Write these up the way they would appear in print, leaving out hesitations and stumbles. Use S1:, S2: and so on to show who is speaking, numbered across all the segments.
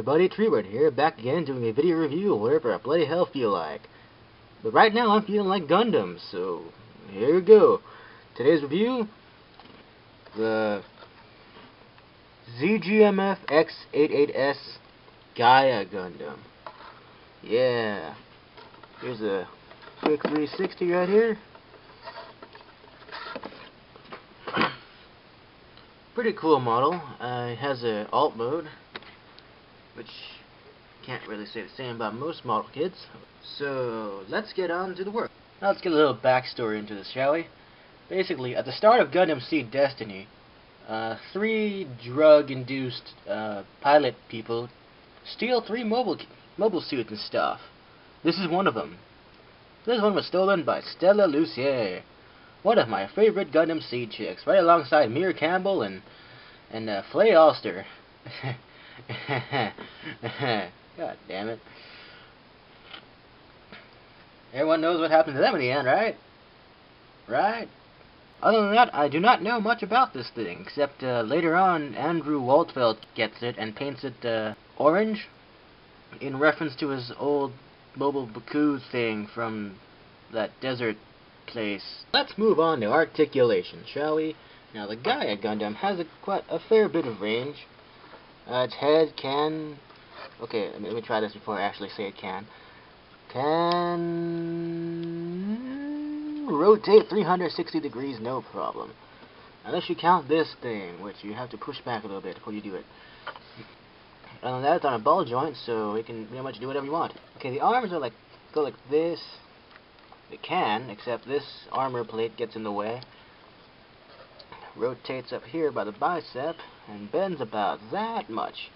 S1: everybody, Trewerd here, back again doing a video review of whatever I bloody hell feel like. But right now I'm feeling like Gundam, so here we go. Today's review, the ZGMF-X88S GAIA GUNDAM. Yeah, here's a quick 360 right here. Pretty cool model. It has a alt mode, which can't really say the same about most model kits. So let's get on to the work. Now let's get a little backstory into this, shall we? Basically, at the start of Gundam Seed Destiny, 3 drug-induced pilot people steal 3 mobile suits and stuff. This is one of them. This one was stolen by Stella Lucier, one of my favorite Gundam Seed chicks, right alongside Mir Campbell and Flay Alster. God damn it. Everyone knows what happened to them in the end, right? Right? Other than that, I do not know much about this thing, except later on Andrew Waltfeld gets it and paints it orange, in reference to his old Mobile Baku thing from that desert place. Let's move on to articulation, shall we? Now the GAIA Gundam has quite a fair bit of range. Its head can... Okay, let me try this before I actually say it can. Can rotate 360 degrees, no problem. Unless you count this thing, which you have to push back a little bit before you do it. Other than that, it's on a ball joint, so it can pretty much do whatever you want. Okay, the arms are go like this. It can, except this armor plate gets in the way. Rotates up here by the bicep and bends about that much.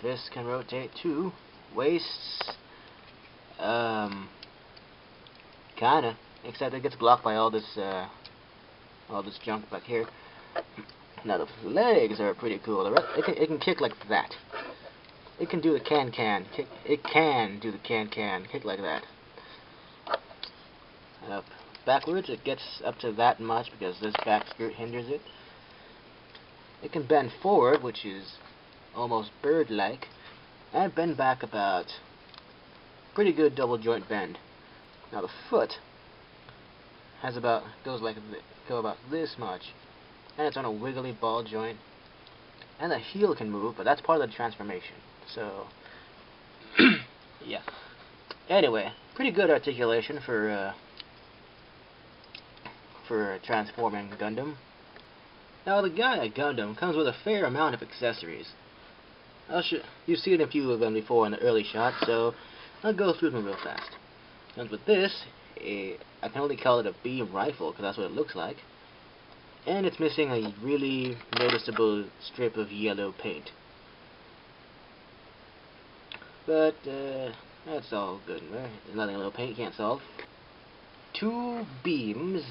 S1: Fists can rotate too. Waists, kinda, except it gets blocked by all this junk back here. Now the legs are pretty cool. It can kick like that. It can do the can-can. It can do the can-can. Kick like that. Up backwards, it gets up to that much because this back skirt hinders it. It can bend forward, which is almost bird-like, and bend back about pretty good double joint bend. Now the foot has go about this much, and it's on a wiggly ball joint. And the heel can move, but that's part of the transformation. So, yeah. Anyway, pretty good articulation for transforming Gundam. Now the GAIA Gundam comes with a fair amount of accessories. You've seen a few of them before in the early shot, so I'll go through them real fast. Comes with this, I can only call it a beam rifle because that's what it looks like. And it's missing a really noticeable strip of yellow paint. But, that's all good, right? There's nothing a little paint can't solve. 2 beams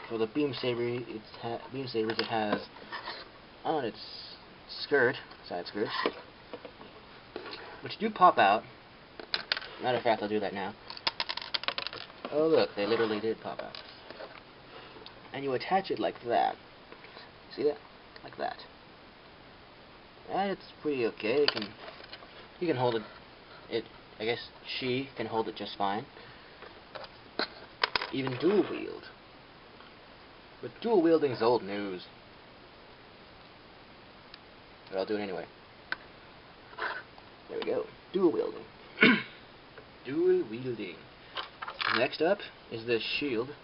S1: for the beam sabers it has on its skirt, side skirt, which do pop out. Matter of fact, I'll do that now. Oh look, they literally did pop out. And you attach it like that. See that? Like that. And it's pretty okay. You can hold it. I guess she can hold it just fine. Even dual wield. But dual wielding's old news. But I'll do it anyway. There we go. Dual wielding. Dual wielding. Next up is this shield,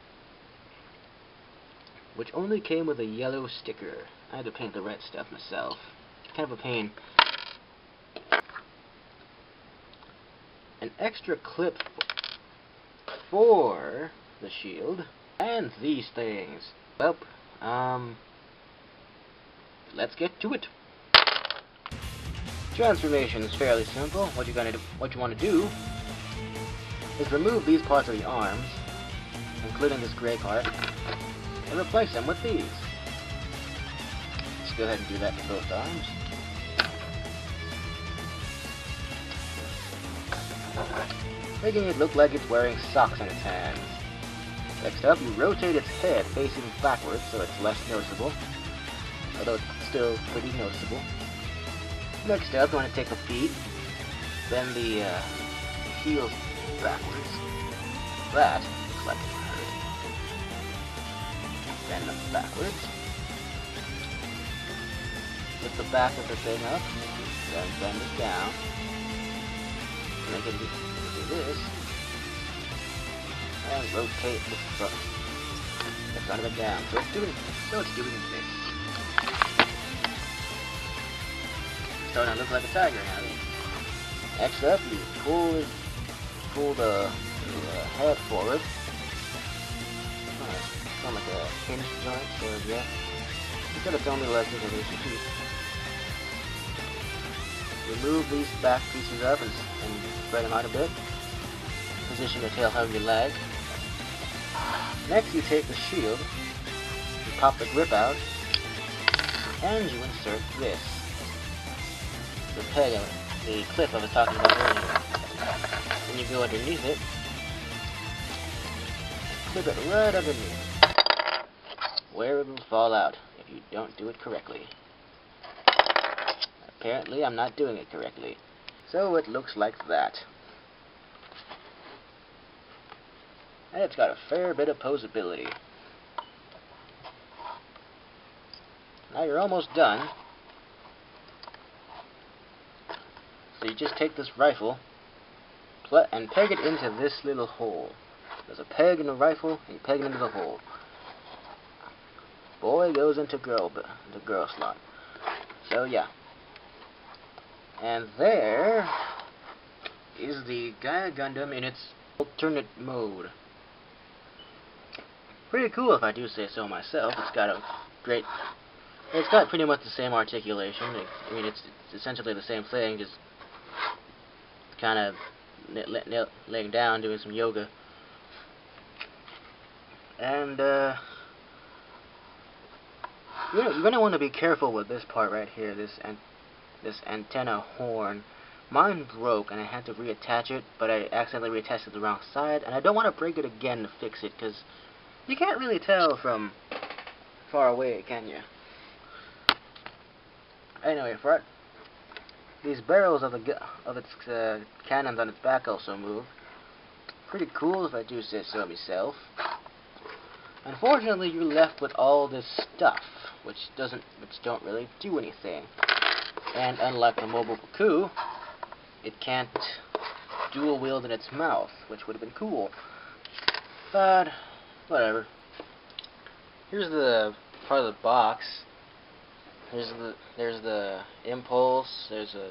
S1: which only came with a yellow sticker. I had to paint the red stuff myself. Kind of a pain. An extra clip for the shield. And these things. Well, let's get to it. Transformation is fairly simple. What you want to do is remove these parts of the arms, including this gray part, and replace them with these. Let's go ahead and do that to both arms. Making it look like it's wearing socks in its hands. Next up, you rotate its head facing backwards so it's less noticeable, although it's still pretty noticeable. Next up, you want to take the feet, bend the heels backwards. That looks like it hurt. Bend them backwards. Lift the back of the thing up, then bend it down. And I can do this. And rotate the front of it down. So it's doing this. Starting to look like a tiger now. Next up, you pull the head forward. Kind of like a hinge joint, so yeah. You could have done the legs into this too. Remove these back pieces up and spread them out a bit. Position the tail over your leg. Next, you take the shield, you pop the grip out, and you insert this. The peg, the clip I was talking about earlier. Then you go underneath it, clip it right underneath, where it will fall out if you don't do it correctly. Apparently, I'm not doing it correctly. So it looks like that. And it's got a fair bit of posability. Now you're almost done. So you just take this rifle and peg it into this little hole. There's a peg in the rifle, and you peg it into the hole. Boy goes into girl slot. So yeah. And there is the Gaia Gundam in its alternate mode. Pretty cool if I do say so myself. It's got pretty much the same articulation. I mean, it's essentially the same thing, just kind of laying down, doing some yoga. And you're gonna want to be careful with this part right here, this antenna horn. Mine broke and I had to reattach it, but I accidentally reattached it the wrong side, and I don't want to break it again to fix it, because you can't really tell from far away, can you? Anyway, these barrels of its cannons on its back also move. Pretty cool if I do say so myself. Unfortunately, you're left with all this stuff, which don't really do anything. And unlike the Mobile Baku, it can't dual wield in its mouth, which would have been cool. But whatever. Here's the part of the box. There's the Impulse. There's a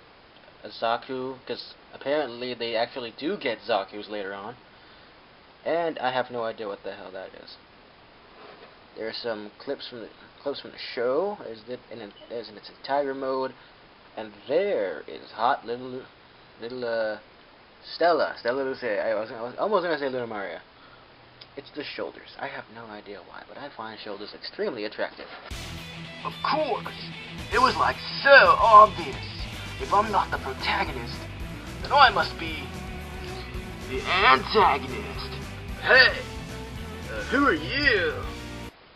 S1: Zaku, because apparently they actually do get Zakus later on, and I have no idea what the hell that is. There are some clips from the show. There's in its entire mode, and there is hot little Stella Luce. I was almost gonna say little Maria. It's the shoulders. I have no idea why, but I find shoulders extremely attractive.
S2: Of course! It was like so obvious. If I'm not the protagonist, then I must be the antagonist. Hey! Who are you?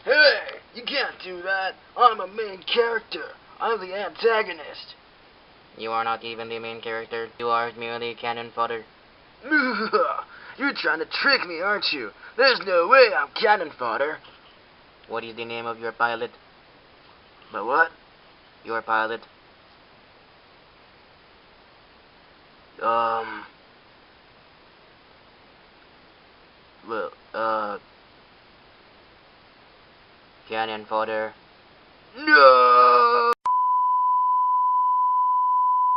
S2: Hey! You can't do that. I'm a main character. I'm the antagonist.
S1: You are not even the main character. You are merely cannon fodder.
S2: You're trying to trick me, aren't you? There's no way I'm cannon fodder.
S1: What is the name of your pilot?
S2: But what?
S1: Your pilot.
S2: Well,
S1: Cannon fodder.
S2: No!